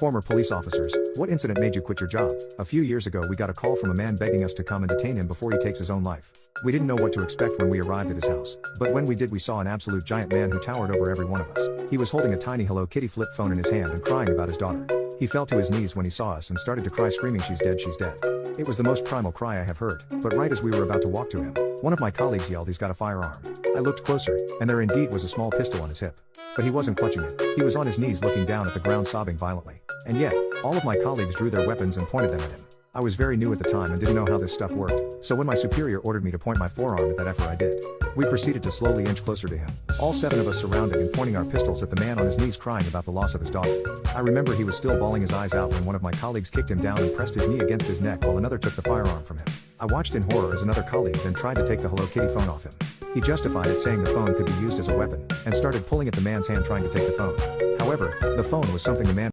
Former police officers, what incident made you quit your job? A few years ago we got a call from a man begging us to come and detain him before he takes his own life. We didn't know what to expect when we arrived at his house, but when we did we saw an absolute giant man who towered over every one of us. He was holding a tiny Hello Kitty flip phone in his hand and crying about his daughter. He fell to his knees when he saw us and started to cry, screaming, "She's dead, she's dead." It was the most primal cry I have heard, but right as we were about to walk to him, one of my colleagues yelled, "He's got a firearm." I looked closer, and there indeed was a small pistol on his hip. But he wasn't clutching it, he was on his knees looking down at the ground sobbing violently. And yet, all of my colleagues drew their weapons and pointed them at him. I was very new at the time and didn't know how this stuff worked, so when my superior ordered me to point my forearm at that effort I did. We proceeded to slowly inch closer to him, all 7 of us surrounded and pointing our pistols at the man on his knees crying about the loss of his daughter. I remember he was still bawling his eyes out when one of my colleagues kicked him down and pressed his knee against his neck while another took the firearm from him. I watched in horror as another colleague then tried to take the Hello Kitty phone off him. He justified it saying the phone could be used as a weapon, and started pulling at the man's hand trying to take the phone. However, the phone was something the man